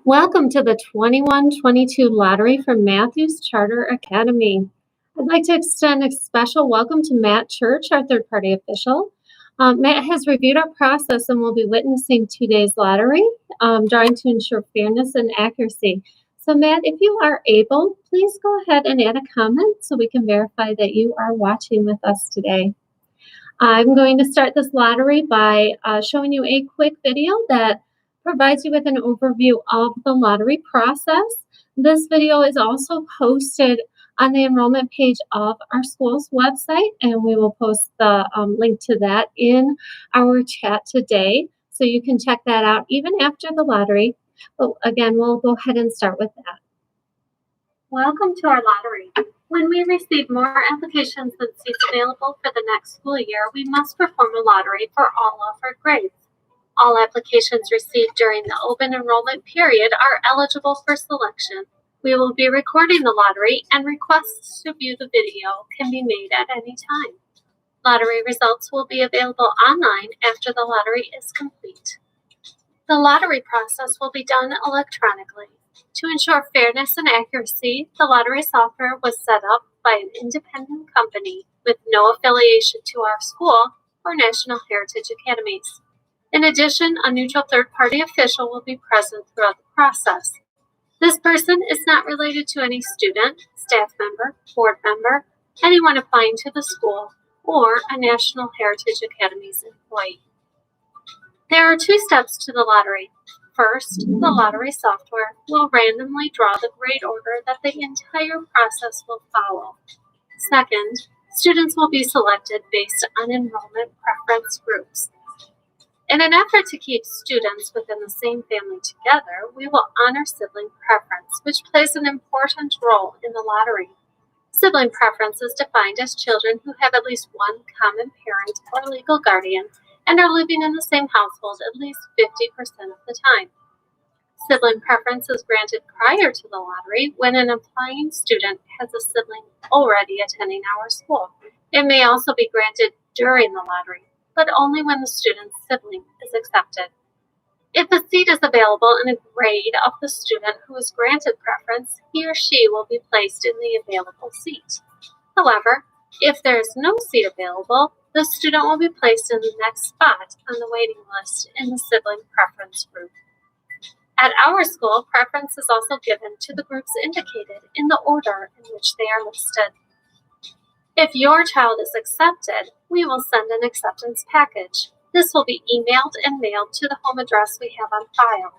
Welcome to the 21-22 lottery from Matthews Charter Academy. I'd like to extend a special welcome to Matt Church, our third-party official. Matt has reviewed our process and will be witnessing today's lottery, drawing to ensure fairness and accuracy. So Matt, if you are able, please go ahead and add a comment so we can verify that you are watching with us today. I'm going to start this lottery by showing you a quick video that provides you with an overview of the lottery process. This video is also posted on the enrollment page of our school's website, and we will post the link to that in our chat today. So you can check that out even after the lottery. But again, we'll go ahead and start with that. Welcome to our lottery. When we receive more applications than seats available for the next school year, we must perform a lottery for all offered grades. All applications received during the open enrollment period are eligible for selection. We will be recording the lottery, and requests to view the video can be made at any time. Lottery results will be available online after the lottery is complete. The lottery process will be done electronically. To ensure fairness and accuracy, the lottery software was set up by an independent company with no affiliation to our school or National Heritage Academies. In addition, a neutral third-party official will be present throughout the process. This person is not related to any student, staff member, board member, anyone applying to the school, or a National Heritage Academies employee. There are two steps to the lottery. First, the lottery software will randomly draw the grade order that the entire process will follow. Second, students will be selected based on enrollment preference groups. In an effort to keep students within the same family together, we will honor sibling preference, which plays an important role in the lottery. Sibling preference is defined as children who have at least one common parent or legal guardian and are living in the same household at least 50% of the time. Sibling preference is granted prior to the lottery when an applying student has a sibling already attending our school. It may also be granted during the lottery, but only when the student's sibling is accepted. If a seat is available in a grade of the student who is granted preference, he or she will be placed in the available seat. However, if there is no seat available, the student will be placed in the next spot on the waiting list in the sibling preference group. At our school, preference is also given to the groups indicated in the order in which they are listed. If your child is accepted, we will send an acceptance package. This will be emailed and mailed to the home address we have on file.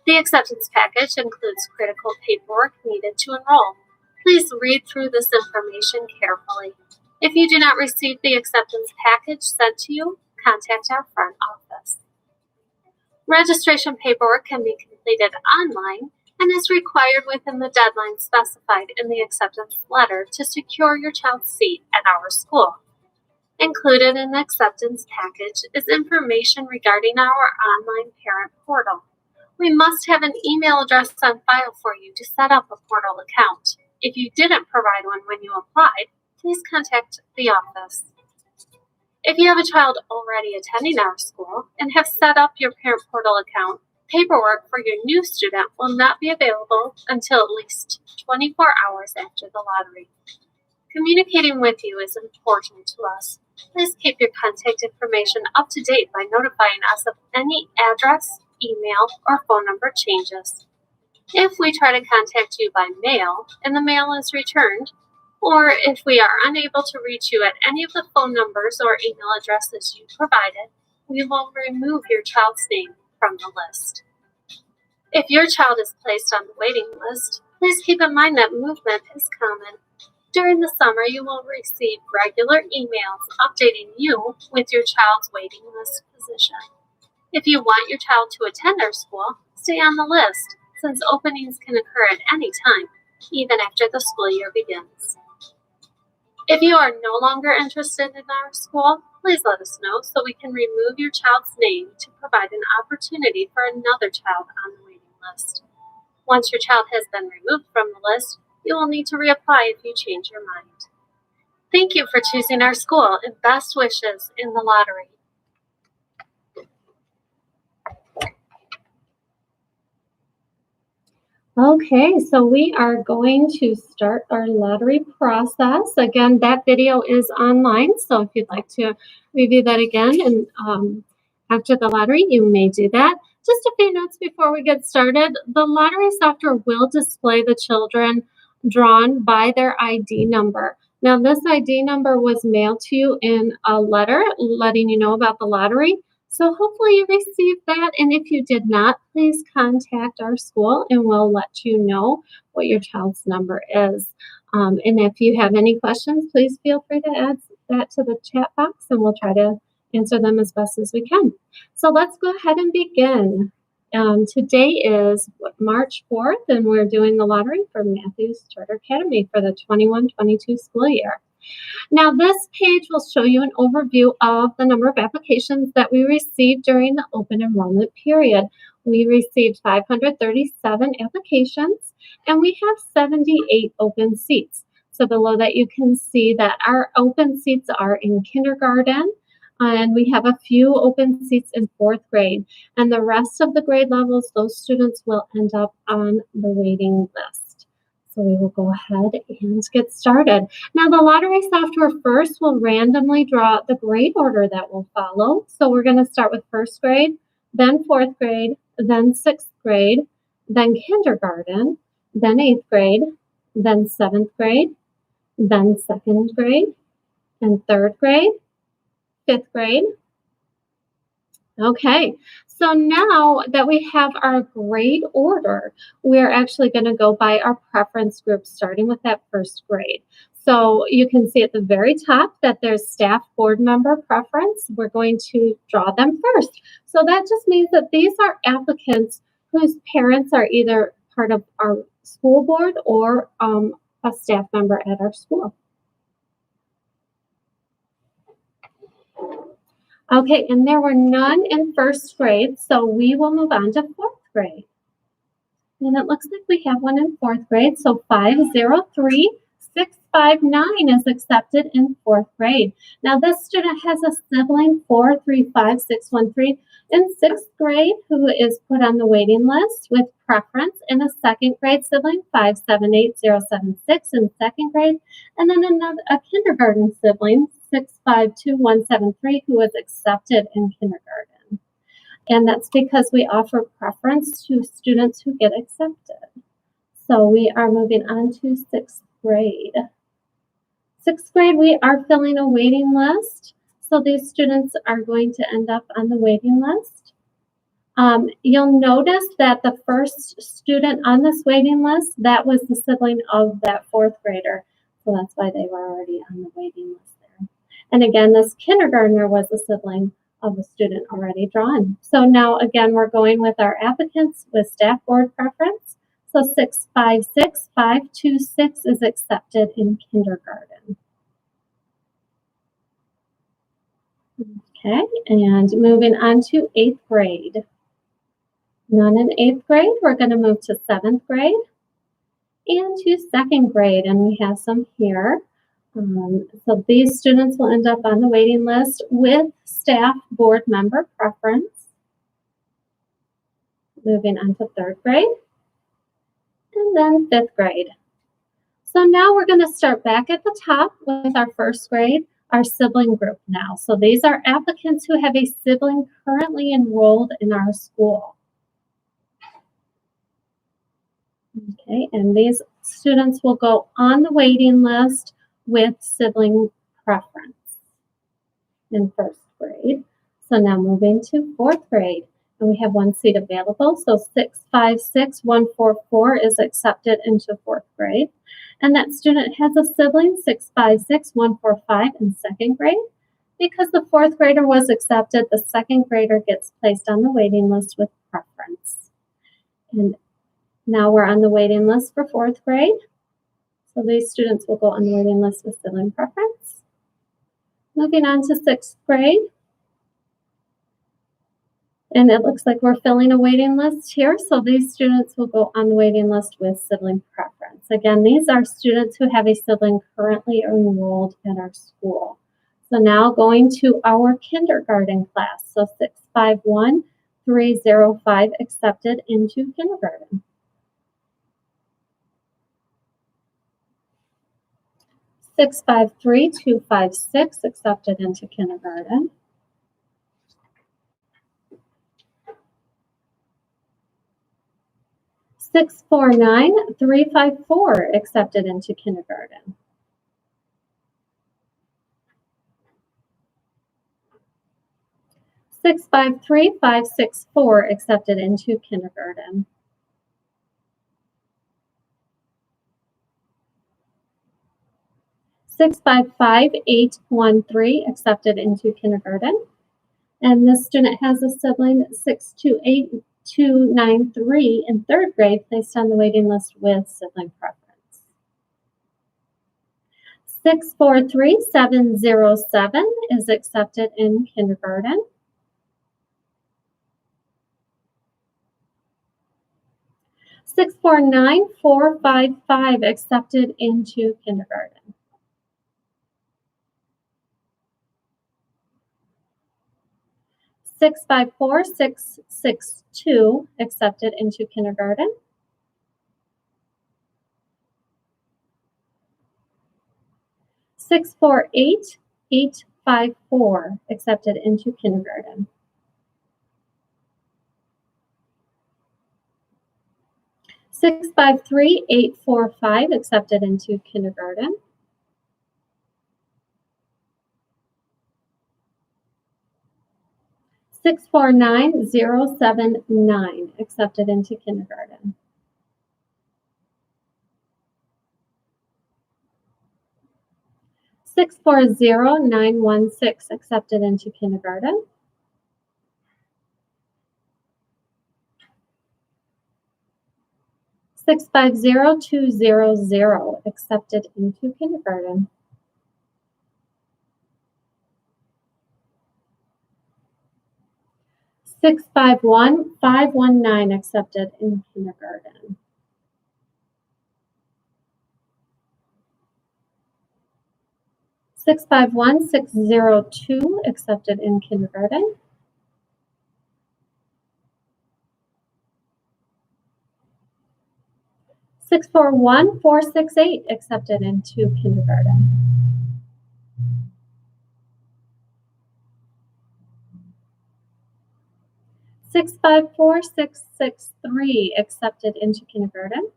The acceptance package includes critical paperwork needed to enroll. Please read through this information carefully. If you do not receive the acceptance package sent to you, contact our front office. Registration paperwork can be completed online and is required within the deadline specified in the acceptance letter to secure your child's seat at our school. Included in the acceptance package is information regarding our online parent portal. We must have an email address on file for you to set up a portal account. If you didn't provide one when you applied, please contact the office. If you have a child already attending our school and have set up your parent portal account, paperwork for your new student will not be available until at least 24 hours after the lottery. Communicating with you is important to us. Please keep your contact information up to date by notifying us of any address, email, or phone number changes. If we try to contact you by mail and the mail is returned, or if we are unable to reach you at any of the phone numbers or email addresses you provided, we will remove your child's name from the list. If your child is placed on the waiting list, please keep in mind that movement is common. During the summer, you will receive regular emails updating you with your child's waiting list position. If you want your child to attend our school, stay on the list, since openings can occur at any time, even after the school year begins. If you are no longer interested in our school, please let us know so we can remove your child's name to provide an opportunity for another child on the waiting list. Once your child has been removed from the list, you will need to reapply if you change your mind. Thank you for choosing our school, and best wishes in the lottery. Okay, so we are going to start our lottery process. Again, that video is online, so if you'd like to review that again and after the lottery, you may do that. Just a few notes before we get started. The lottery software will display the children drawn by their ID number. Now, this ID number was mailed to you in a letter letting you know about the lottery. So hopefully you received that, and if you did not, please contact our school and we'll let you know what your child's number is. And if you have any questions, please feel free to add that to the chat box and we'll try to answer them as best as we can. So let's go ahead and begin. Today is March 4th, and we're doing the lottery for Matthews Charter Academy for the 21-22 school year. Now, this page will show you an overview of the number of applications that we received during the open enrollment period. We received 537 applications, and we have 78 open seats. So below that, you can see that our open seats are in kindergarten, and we have a few open seats in 4th grade. And the rest of the grade levels, those students will end up on the waiting list. So we will go ahead and get started. Now, the lottery software first will randomly draw the grade order that will follow. So we're going to start with 1st grade, then 4th grade, then 6th grade, then kindergarten, then 8th grade, then 7th grade, then 2nd grade, and 3rd grade, 5th grade. Okay, so now that we have our grade order, we're actually going to go by our preference group, starting with that 1st grade. So you can see at the very top that there's staff board member preference. We're going to draw them first. So that just means that these are applicants whose parents are either part of our school board or a staff member at our school. Okay, and there were none in 1st grade, so we will move on to 4th grade. And it looks like we have one in 4th grade, so 503659 is accepted in 4th grade. Now, this student has a sibling 435613 in 6th grade who is put on the waiting list with preference, and a 2nd grade sibling 578076 in 2nd grade, and then a kindergarten sibling 652173 who was accepted in kindergarten. And that's because we offer preference to students who get accepted. So we are moving on to 6th grade. 6th grade, we are filling a waiting list. So these students are going to end up on the waiting list. You'll notice that the first student on this waiting list, that was the sibling of that 4th grader. So that's why they were already on the waiting list there. And again, this kindergartner was a sibling of a student already drawn. So now again, we're going with our applicants with staff board preference. So 656526 is accepted in kindergarten. Okay, and moving on to 8th grade. None in 8th grade. We're going to move to 7th grade and to 2nd grade, and we have some here. So these students will end up on the waiting list with staff board member preference. Moving on to 3rd grade and then 5th grade. So now we're going to start back at the top with our 1st grade, our sibling group now. So these are applicants who have a sibling currently enrolled in our school. Okay, and these students will go on the waiting list with sibling preference in 1st grade. So now moving to 4th grade, and we have one seat available. So 656144 is accepted into 4th grade. And that student has a sibling 656145 in 2nd grade. Because the 4th grader was accepted, the 2nd grader gets placed on the waiting list with preference. And now we're on the waiting list for 4th grade. So these students will go on the waiting list with sibling preference. Moving on to 6th grade. And it looks like we're filling a waiting list here. So these students will go on the waiting list with sibling preference. Again, these are students who have a sibling currently enrolled at our school. So now going to our kindergarten class. So 651305 accepted into kindergarten. 653-256 accepted into kindergarten. 649-354 accepted into kindergarten. 653-564 accepted into kindergarten. 655-813 accepted into kindergarten. And this student has a sibling 628-293 in third grade placed on the waiting list with sibling preference. 643-707 is accepted in kindergarten. 649-455 accepted into kindergarten. 654-662 accepted into kindergarten. 648-854 accepted into kindergarten. 653-845 accepted into kindergarten. 649-079 accepted into kindergarten. 640-916 accepted into kindergarten. 650-200 accepted into kindergarten. 651-519 accepted in kindergarten. 651-602 accepted in kindergarten. 641-468 accepted into kindergarten. 654-663 accepted into kindergarten.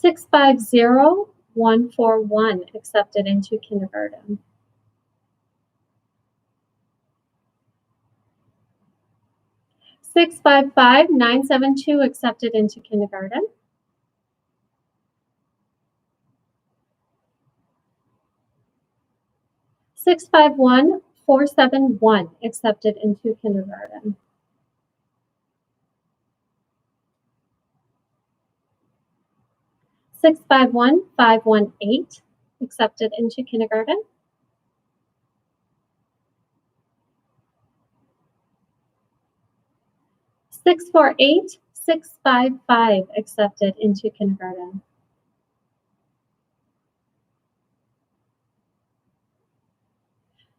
650-141 accepted into kindergarten. 655-972 accepted into kindergarten. 651-471 accepted into kindergarten. 651-518 accepted into kindergarten. 648-655 accepted into kindergarten.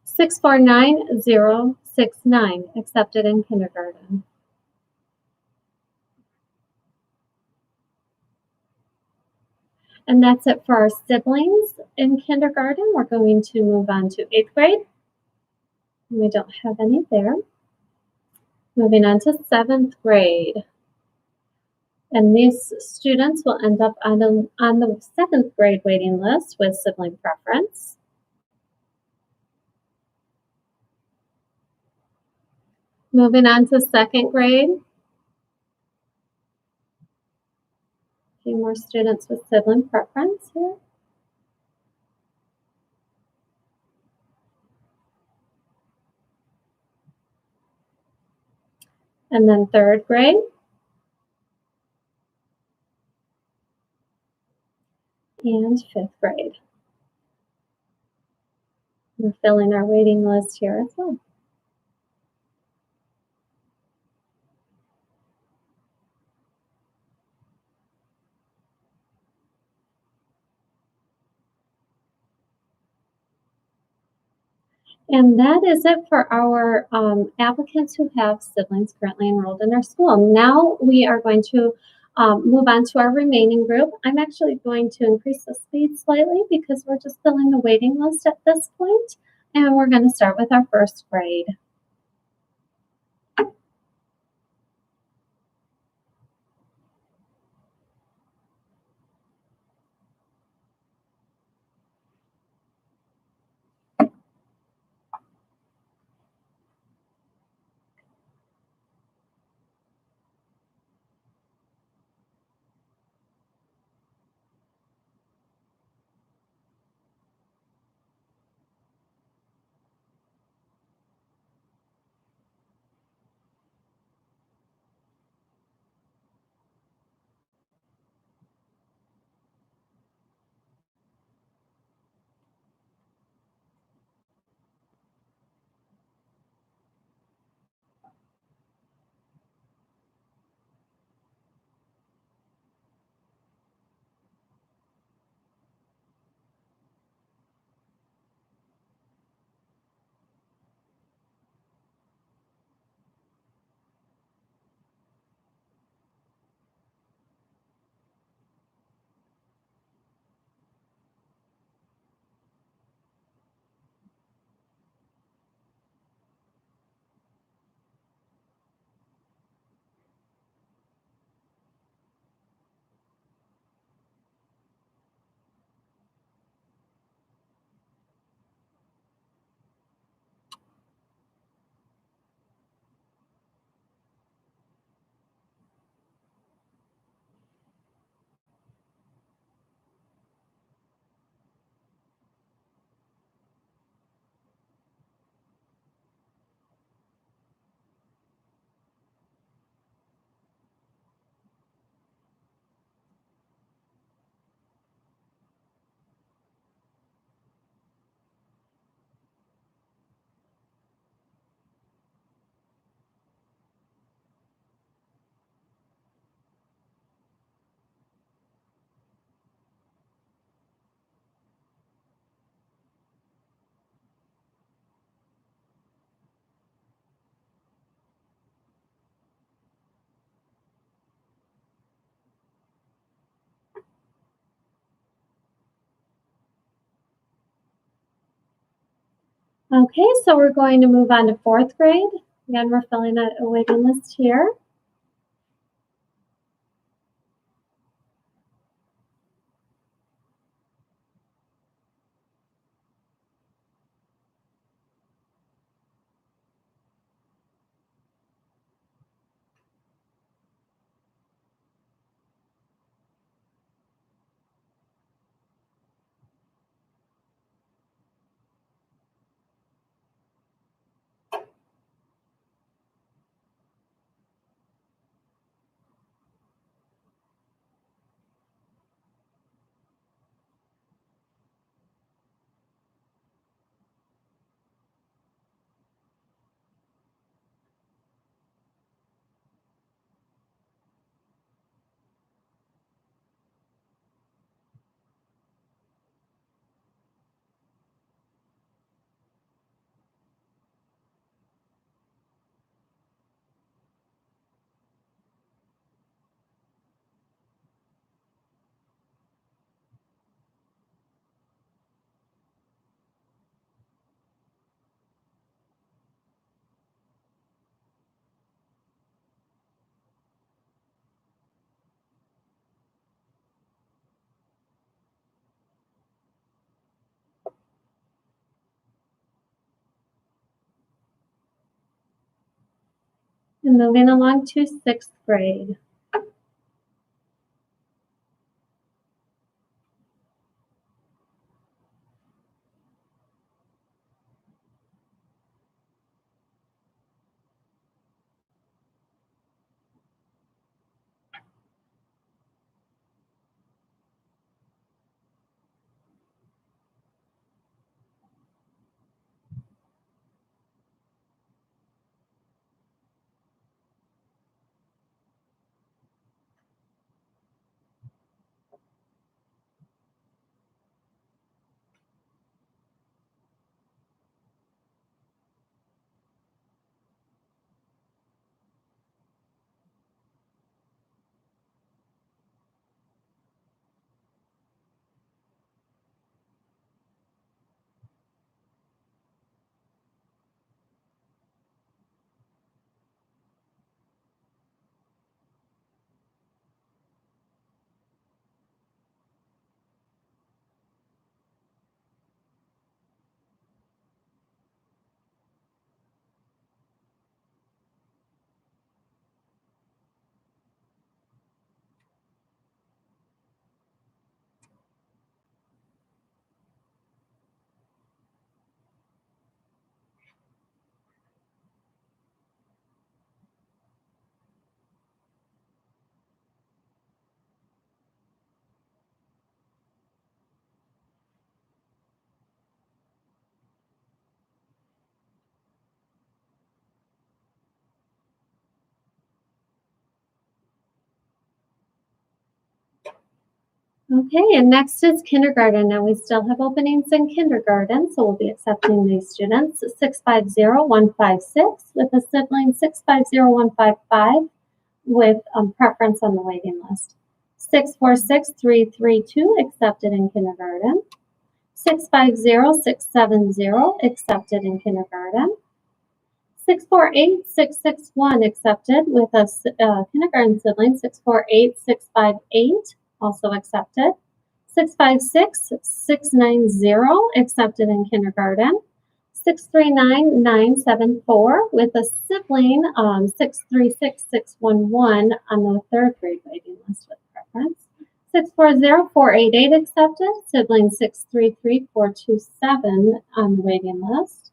649-069 accepted in kindergarten. 'And that's it for our siblings in kindergarten. We're going to move on to 8th grade. We don't have any there. Moving on to 7th grade. And these students will end up on the 7th grade waiting list with sibling preference. Moving on to 2nd grade. A few more students with sibling preference here. And then 3rd grade. And 5th grade. We're filling our waiting list here as well. And that is it for our applicants who have siblings currently enrolled in our school. Now we are going to move on to our remaining group. I'm actually going to increase the speed slightly because we're just filling the waiting list at this point, and we're going to start with our first grade. Okay, so we're going to move on to fourth grade. Again, we're filling out a waiting list here. And moving along to sixth grade. Okay, and next is kindergarten. Now we still have openings in kindergarten, so we'll be accepting these students. 650156 with a sibling 650155 with preference on the waiting list. 650332 accepted in kindergarten. 650670 accepted in kindergarten. 648661 accepted with a kindergarten sibling. 648658 also accepted. 656690 accepted in kindergarten. 639974 with a sibling 636611 on the third grade waiting list with preference. 640488 accepted, sibling 633427 on the waiting list.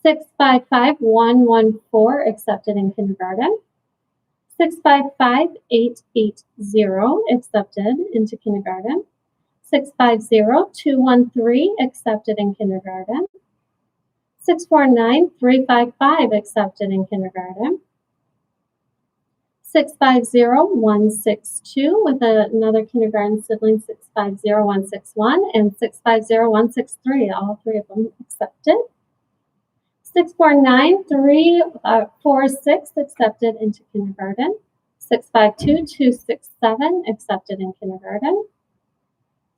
655114 accepted in kindergarten. 655880 accepted into kindergarten. 650213 accepted in kindergarten. 649355 accepted in kindergarten. 650162 with another kindergarten sibling 650161 and 650163, all three of them accepted. 659346 accepted into kindergarten. 652267 accepted in kindergarten.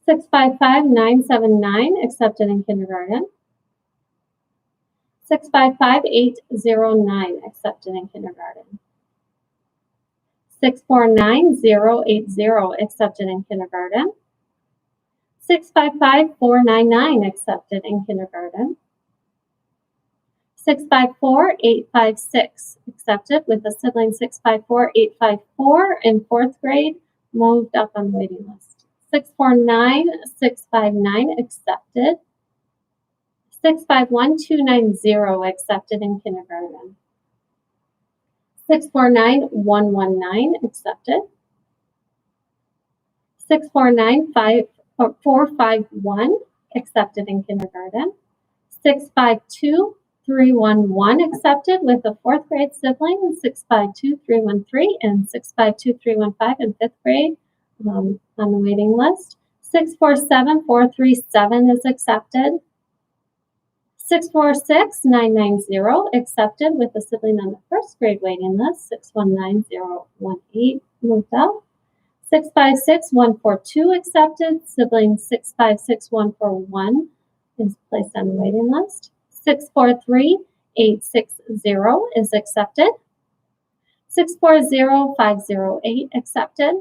655979 accepted in kindergarten. 655809 accepted in kindergarten. 649080 accepted in kindergarten. 655499 accepted in kindergarten. 654856 accepted with a sibling 654854 in fourth grade, moved up on the waiting list. 659659 accepted. 651290 accepted in kindergarten. 649119 accepted. 649541 accepted in kindergarten. 652311 accepted with a fourth grade sibling, 652313 and 652315 in fifth grade on the waiting list. 647437 is accepted. 646990 accepted with a sibling on the first grade waiting list. 619018 moved up. 656142 accepted. Sibling 656141 is placed on the waiting list. 643860 is accepted. 640508 accepted.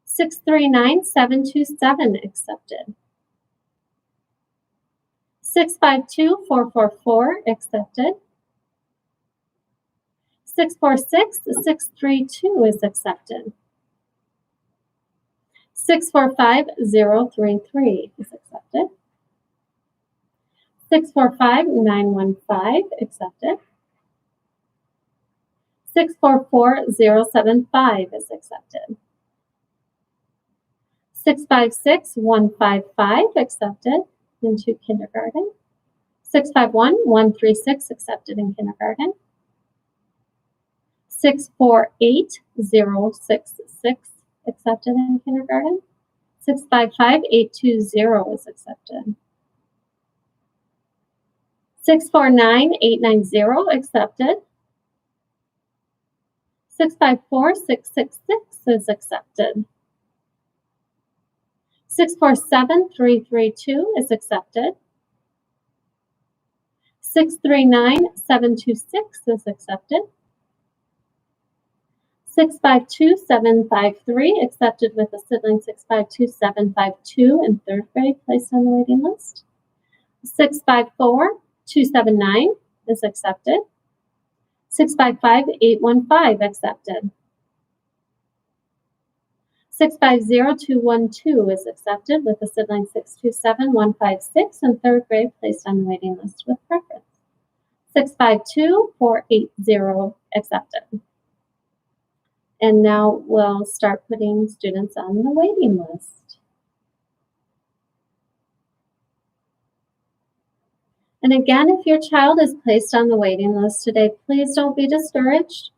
639727 accepted. 652444 accepted. 646632 is accepted. 645033 is accepted. 645915 accepted. 644075 is accepted. 656155 accepted into kindergarten. 651136 accepted in kindergarten. 648066 accepted in kindergarten. 655820 is accepted. 649890 accepted. 654666 is accepted. 647332 is accepted. 639726 is accepted. 652753 accepted with a sibling 652752 in third grade placed on the waiting list. 654279 is accepted. 655815 accepted. 650212 is accepted with a sibling 627156 in third grade placed on the waiting list with preference. 652480 accepted. And now we'll start putting students on the waiting list. And again, if your child is placed on the waiting list today, please don't be discouraged.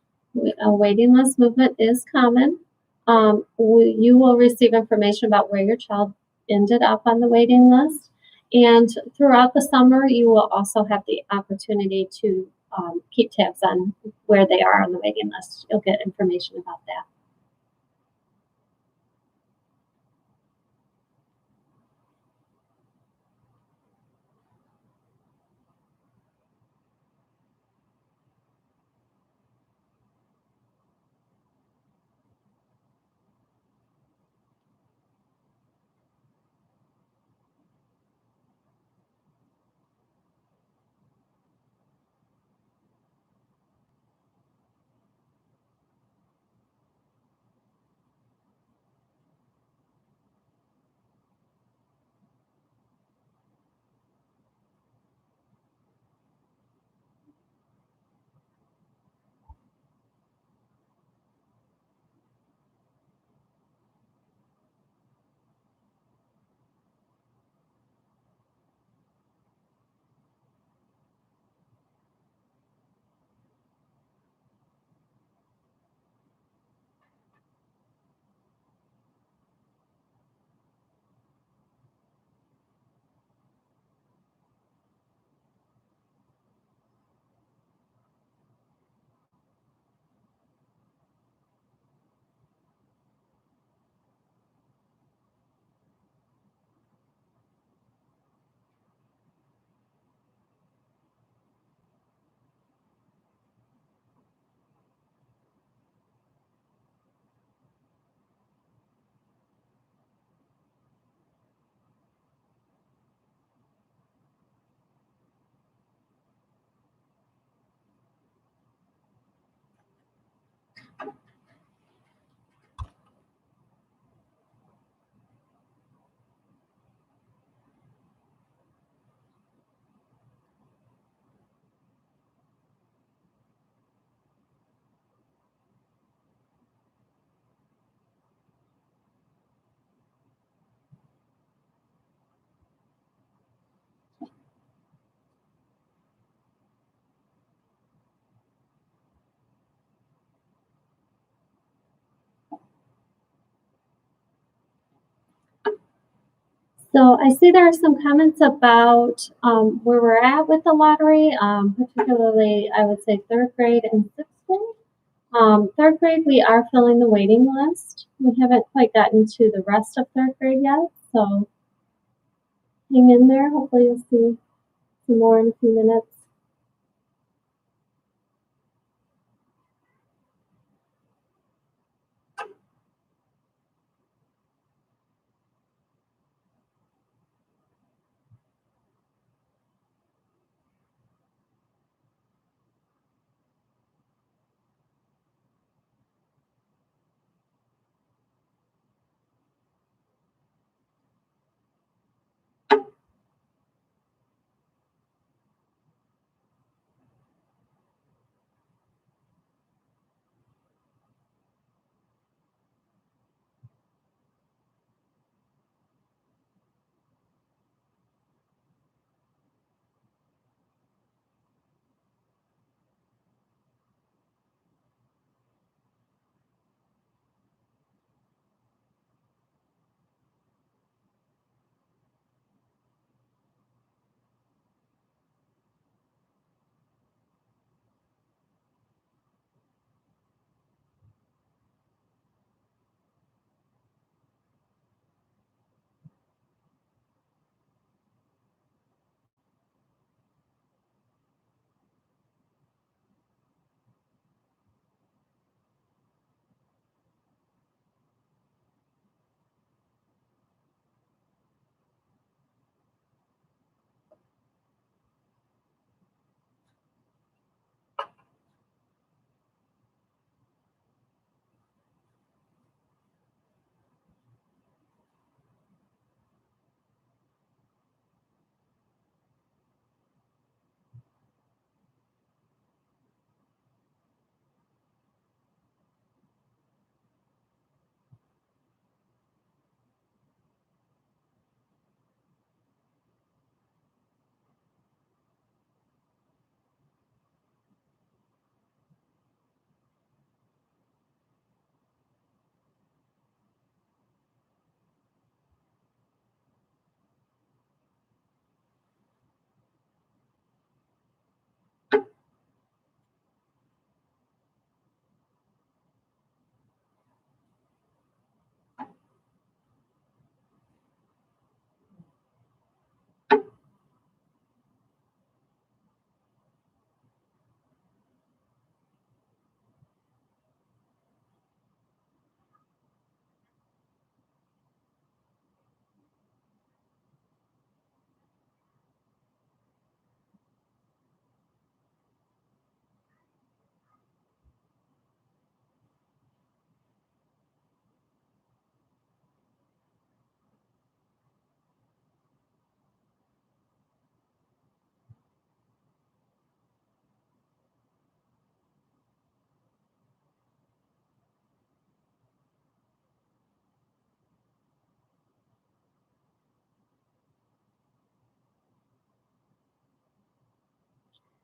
A waiting list movement is common. You will receive information about where your child ended up on the waiting list. And throughout the summer, you will also have the opportunity to keep tabs on where they are on the waiting list. You'll get information about that. So I see there are some comments about where we're at with the lottery, particularly I would say third grade and sixth grade. Third grade, we are filling the waiting list. We haven't quite gotten to the rest of third grade yet, so hang in there. Hopefully you'll see some more in a few minutes.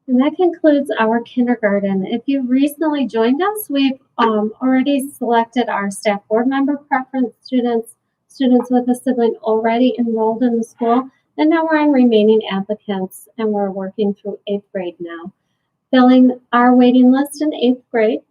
And that concludes our kindergarten. If you recently joined us, we've already selected our staff board member preference students, students with a sibling already enrolled in the school, and now we're on remaining applicants, and we're working through 8th grade now. Filling our waiting list in 8th grade.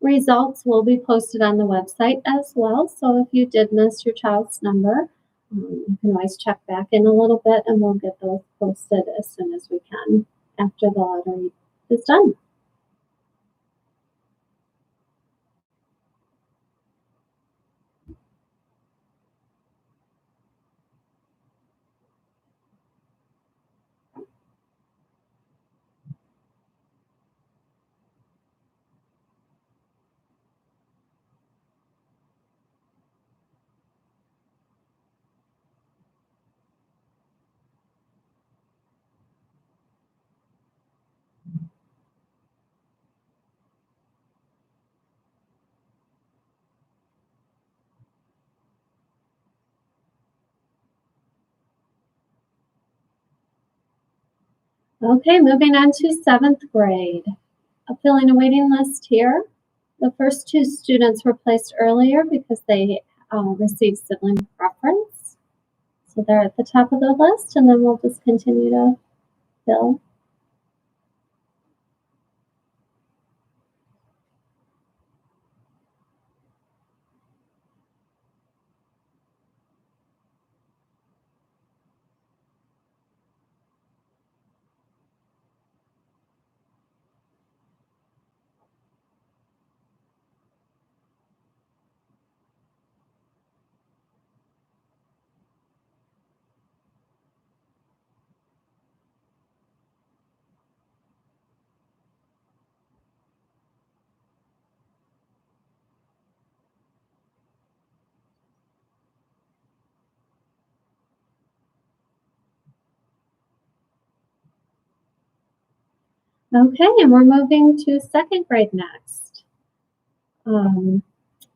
Results will be posted on the website as well, so if you did miss your child's number, you can always check back in a little bit and we'll get those posted as soon as we can after the lottery is done. Okay, moving on to 7th grade. Filling a waiting list here. The first 2 students were placed earlier because they received sibling preference. So they're at the top of the list, and then we'll just continue to fill. Okay, and we're moving to 2nd grade next.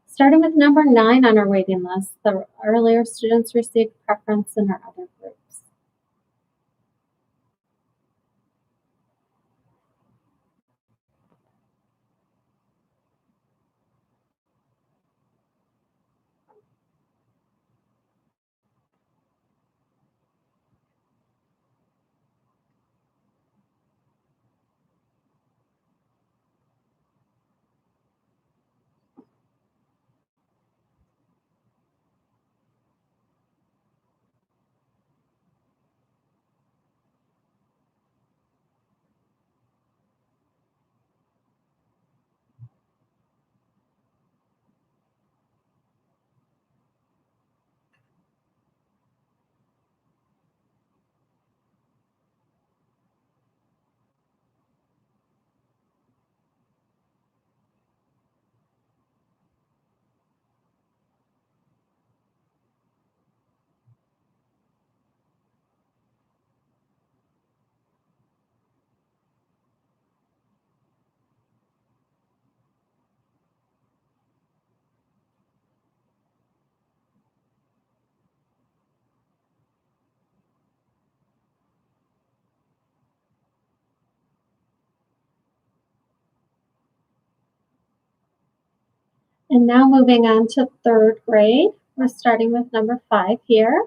Starting with number 9 on our waiting list, the earlier students received preference in our other groups. And now moving on to 3rd grade, we're starting with number 5 here.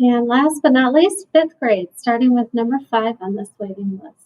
And last but not least, fifth grade, starting with number 5 on this waiting list.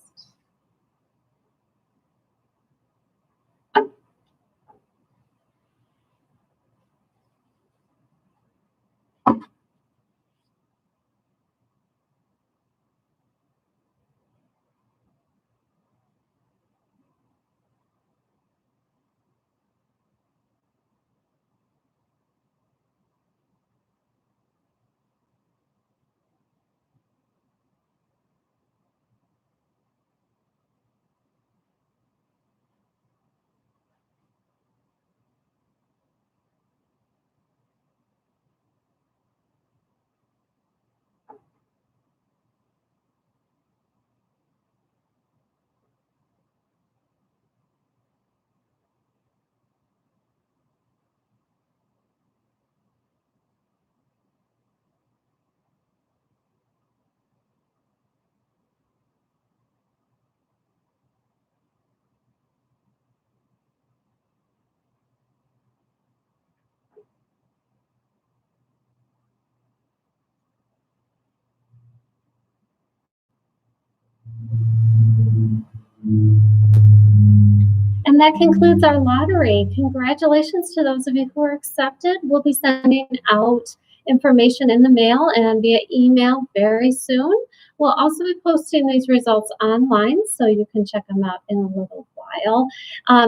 And that concludes our lottery. Congratulations to those of you who are accepted. We'll be sending out information in the mail and via email very soon. We'll also be posting these results online, so you can check them out in a little while.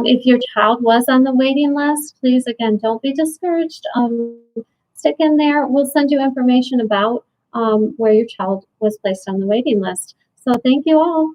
If your child was on the waiting list, please, again, don't be discouraged. Stick in there. We'll send you information about where your child was placed on the waiting list. So thank you all.